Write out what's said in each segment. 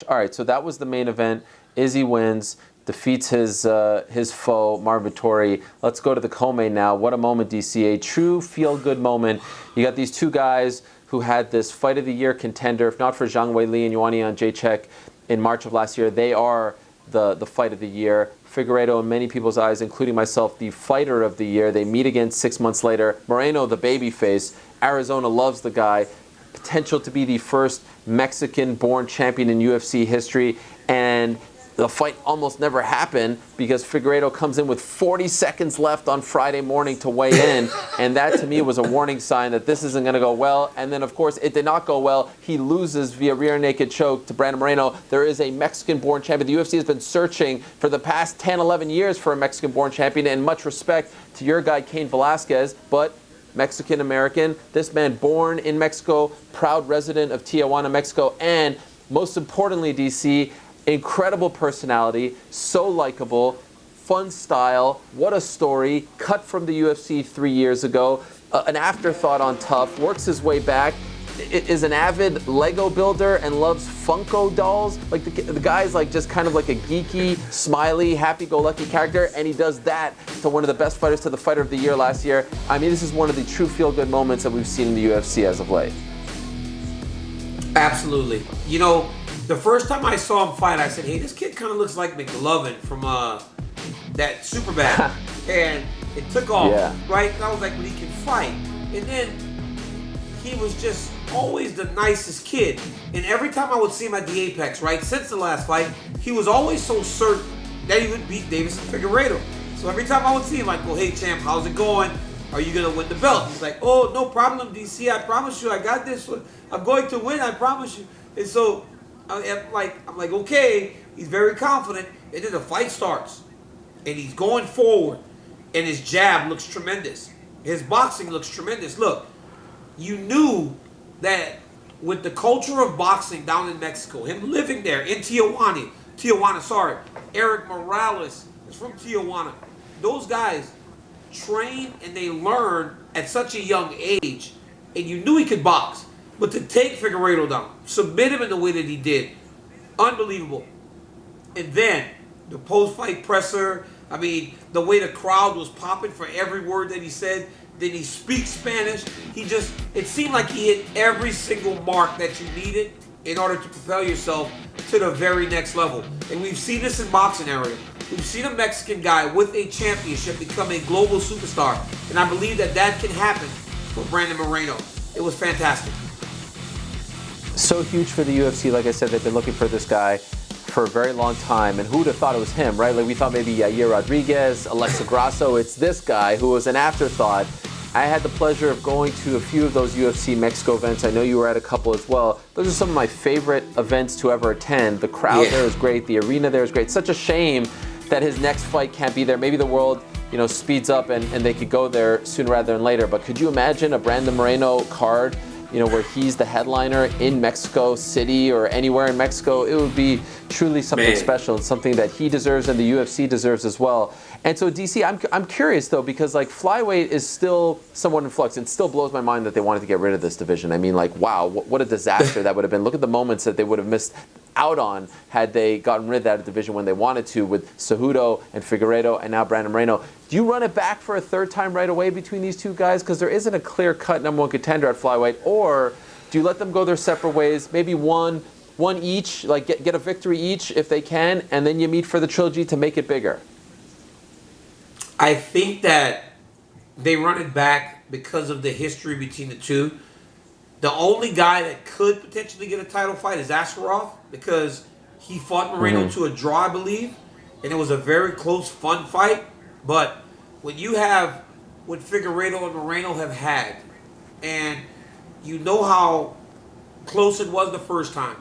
All right, so that was the main event. Izzy wins, defeats his foe, Marvin Vettori. Let's go to the co-main now. What a moment, DC. A true feel-good moment. You got these two guys who had this Fight of the Year contender. If not for Zhang Weili and Joanna Jędrzejczyk in March of last year, they are the Fight of the Year. Figueiredo, in many people's eyes, including myself, the Fighter of the Year. They meet again 6 months later. Moreno, the babyface. Arizona loves the guy. Potential to be the first Mexican-born champion in UFC history, and the fight almost never happened because Figueiredo comes in with 40 seconds left on Friday morning to weigh in, and that to me was a warning sign that this isn't going to go well. And then, of course, it did not go well. He loses via rear naked choke to Brandon Moreno. There is a Mexican-born champion. The UFC has been searching for the past 10, 11 years for a Mexican-born champion, and much respect to your guy, Cain Velasquez, but Mexican-American, this man born in Mexico, proud resident of Tijuana, Mexico, and most importantly, DC, incredible personality, so likable, fun style, what a story, cut from the UFC 3 years ago, an afterthought on Tough, works his way back, is an avid Lego builder and loves Funko dolls. Like the guy's like just kind of like a geeky, smiley, happy-go-lucky character, and he does that to one of the best fighters, to the Fighter of the Year last year. I mean, this is one of the true feel-good moments that we've seen in the UFC as of late. Absolutely. You know, the first time I saw him fight, I said, hey, this kid kind of looks like McLovin from that Superbad. And it took off, right? And I was like, but he can fight. And then he was just always the nicest kid. And every time I would see him at the Apex, right, since the last fight, he was always so certain that he would beat Deiveson Figueiredo. So every time I would see him, I'd go, hey, champ, how's it going? Are you going to win the belt? He's like, oh, no problem, DC. I promise you, I got this one. I'm going to win, I promise you. And so I'm like, okay. He's very confident. And then the fight starts. And he's going forward. And his jab looks tremendous. His boxing looks tremendous. Look, you knew that with the culture of boxing down in Mexico, him living there in Tijuana, Eric Morales is from Tijuana. Those guys train and they learn at such a young age, and you knew he could box. But to take Figueiredo down, submit him in the way that he did, unbelievable. And then the post-fight presser, I mean, the way the crowd was popping for every word that he said. Then he speaks Spanish. It seemed like he hit every single mark that you needed in order to propel yourself to the very next level. And we've seen this in boxing, Ariel. We've seen a Mexican guy with a championship become a global superstar. And I believe that that can happen for Brandon Moreno. It was fantastic. So huge for the UFC. Like I said, they've been looking for this guy for a very long time, and who would have thought it was him, right? Like we thought maybe Yair Rodriguez, Alexa Grasso. It's this guy who was an afterthought. I had the pleasure of going to a few of those UFC Mexico events. I know you were at a couple as well. Those are some of my favorite events to ever attend. The crowd there is great. The arena there is great. Such a shame that his next fight can't be there. Maybe the world, speeds up and they could go there sooner rather than later. But could you imagine a Brandon Moreno card, where he's the headliner in Mexico City or anywhere in Mexico? It would be truly something special and something that he deserves and the UFC deserves as well. And so, DC, I'm curious, though, because, flyweight is still somewhat in flux. It still blows my mind that they wanted to get rid of this division. I mean, wow, what a disaster that would have been. Look at the moments that they would have missed out on had they gotten rid of that division when they wanted to, with Cejudo and Figueiredo and now Brandon Moreno. Do you run it back for a third time right away between these two guys? Because there isn't a clear-cut number one contender at flyweight. Or do you let them go their separate ways, maybe one each, get a victory each if they can, and then you meet for the trilogy to make it bigger? I think that they run it back because of the history between the two. The only guy that could potentially get a title fight is Askarov, because he fought Moreno to a draw, I believe, and it was a very close, fun fight. But when you have what Figueiredo and Moreno have had, and you know how close it was the first time,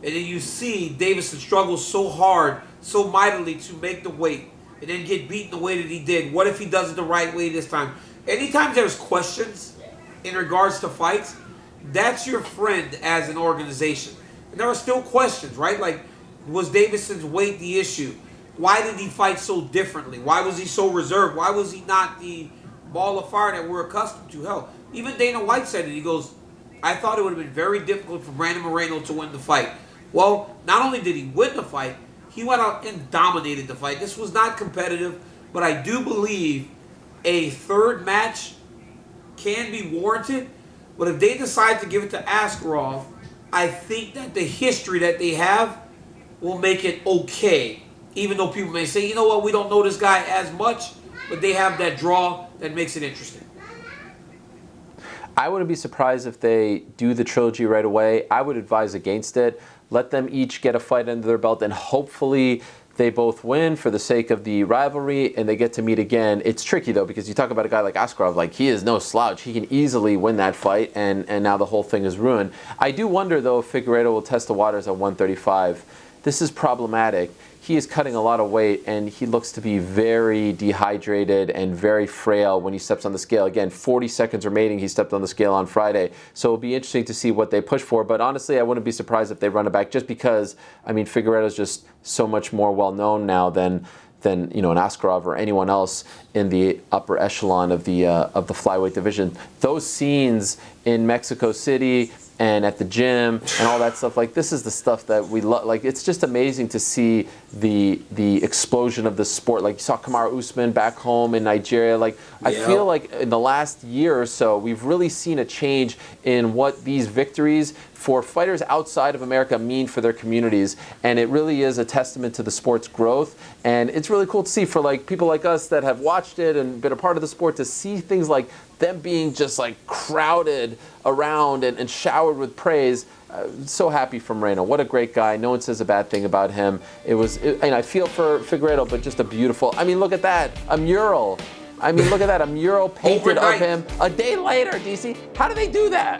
and then you see Deiveson struggle so hard, so mightily to make the weight, and then get beaten the way that he did. What if he does it the right way this time? Anytime there's questions in regards to fights, that's your friend as an organization. And there are still questions, right? Like, was Deiveson's weight the issue? Why did he fight so differently? Why was he so reserved? Why was he not the ball of fire that we're accustomed to? Hell, even Dana White said it. He goes, I thought it would have been very difficult for Brandon Moreno to win the fight. Well, not only did he win the fight, he went out and dominated the fight. This was not competitive, but I do believe a third match can be warranted. But if they decide to give it to Askarov, I think that the history that they have will make it okay. Even though people may say, you know what, we don't know this guy as much, but they have that draw that makes it interesting. I wouldn't be surprised if they do the trilogy right away. I would advise against it. Let them each get a fight under their belt, and hopefully they both win for the sake of the rivalry, and they get to meet again. It's tricky, though, because you talk about a guy like Askarov, like, he is no slouch. He can easily win that fight, and now the whole thing is ruined. I do wonder, though, if Figueiredo will test the waters at 135. This is problematic. He is cutting a lot of weight, and he looks to be very dehydrated and very frail when he steps on the scale. Again, 40 seconds remaining, he stepped on the scale on Friday. So it'll be interesting to see what they push for. But honestly, I wouldn't be surprised if they run it back, just because, I mean, Figueiredo's just so much more well-known now than an Askarov or anyone else in the upper echelon of the flyweight division. Those scenes in Mexico City and at the gym and all that stuff, like, this is the stuff that we love. Like, it's just amazing to see the explosion of the sport. Like, you saw Kamaru Usman back home in Nigeria. Like, I feel like in the last year or so, we've really seen a change in what these victories for fighters outside of America mean for their communities, and it really is a testament to the sport's growth. And it's really cool to see for, like, people like us that have watched it and been a part of the sport, to see things like them being just, like, crowded around and showered with praise. So happy for Moreno. What a great guy. No one says a bad thing about him. And I feel for Figueiredo, but just a beautiful, I mean, look at that, a mural. I mean, look at that, a mural painted of him a day later, DC. How do they do that?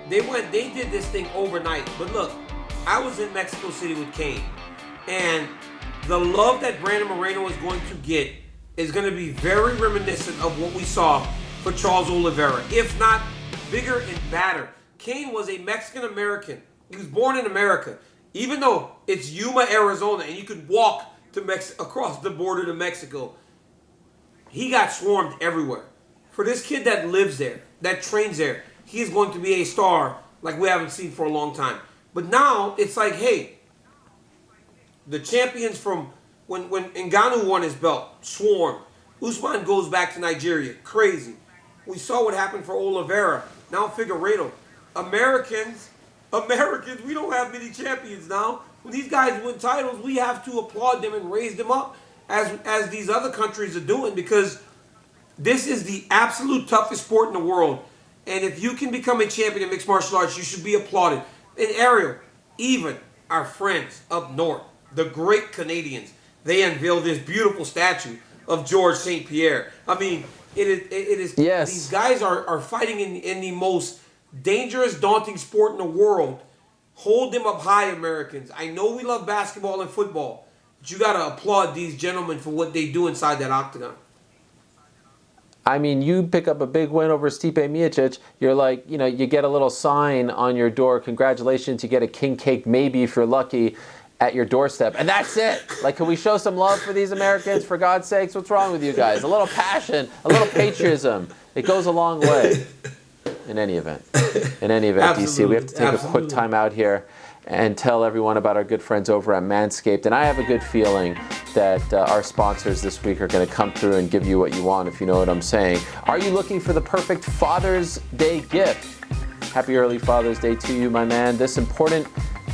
They did this thing overnight. But look, I was in Mexico City with Kane, and the love that Brandon Moreno is going to get is going to be very reminiscent of what we saw for Charles Oliveira, if not bigger and badder. Kane was a Mexican-American. He was born in America. Even though it's Yuma, Arizona, and you could walk to across the border to Mexico, he got swarmed everywhere. For this kid that lives there, that trains there, he is going to be a star like we haven't seen for a long time. But now it's like, hey, the champions from when Ngannou won his belt, swarmed. Usman goes back to Nigeria, crazy. We saw what happened for Oliveira. Now Figueiredo. Americans, we don't have many champions now. When these guys win titles, we have to applaud them and raise them up as these other countries are doing, because this is the absolute toughest sport in the world. And if you can become a champion in mixed martial arts, you should be applauded. And Ariel, even our friends up north, the great Canadians, they unveiled this beautiful statue of Georges St. Pierre. I mean, it is. Yes. These guys are fighting in the most dangerous, daunting sport in the world. Hold them up high, Americans. I know we love basketball and football, but you got to applaud these gentlemen for what they do inside that octagon. I mean, you pick up a big win over Stipe Miocic, you're like, you get a little sign on your door, congratulations, you get a king cake, maybe if you're lucky, at your doorstep, and that's it. Like, can we show some love for these Americans, for God's sakes? What's wrong with you guys? A little passion, a little patriotism. It goes a long way. In any event, DC, we have to take a quick time out here and tell everyone about our good friends over at Manscaped. And I have a good feeling that our sponsors this week are going to come through and give you what you want, if you know what I'm saying. Are you looking for the perfect Father's Day gift? Happy early Father's Day to you, my man. This important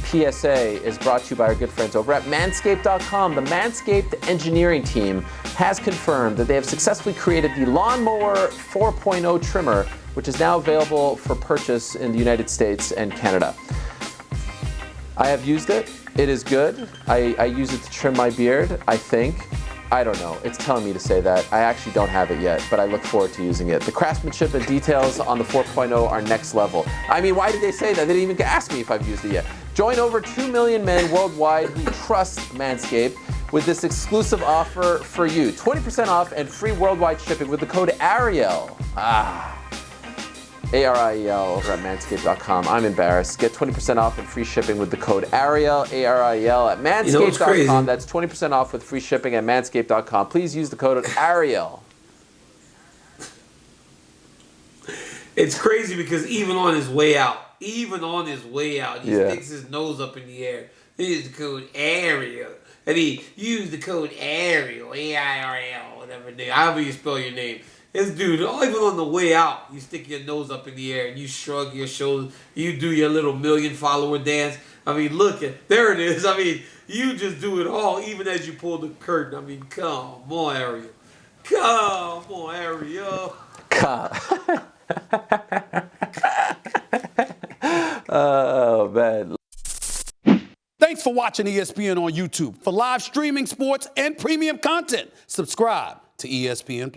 PSA is brought to you by our good friends over at Manscaped.com. The Manscaped engineering team has confirmed that they have successfully created the Lawnmower 4.0 trimmer, which is now available for purchase in the United States and Canada. I have used it. It is good. I use it to trim my beard, I think. I don't know. It's telling me to say that. I actually don't have it yet, but I look forward to using it. The craftsmanship and details on the 4.0 are next level. I mean, why did they say that? They didn't even ask me if I've used it yet. Join over 2 million men worldwide who trust Manscaped with this exclusive offer for you. 20% off and free worldwide shipping with the code Ariel. ARIEL over at Manscaped.com. I'm embarrassed. Get 20% off and free shipping with the code Ariel, ARIEL at Manscaped.com. That's 20% off with free shipping at Manscaped.com. Please use the code Ariel. It's crazy because even on his way out, he sticks his nose up in the air. He used the code Ariel. And he used the code Ariel, A-I-R-L, whatever name, however you spell your name. This dude, even on the way out, you stick your nose up in the air and you shrug your shoulders. You do your little 1,000,000 follower dance. I mean, look at, there it is. I mean, you just do it all, even as you pull the curtain. I mean, come on, Ariel. Come on, Ariel. Oh, man. Thanks for watching ESPN on YouTube. For live streaming, sports, and premium content, subscribe to ESPN+.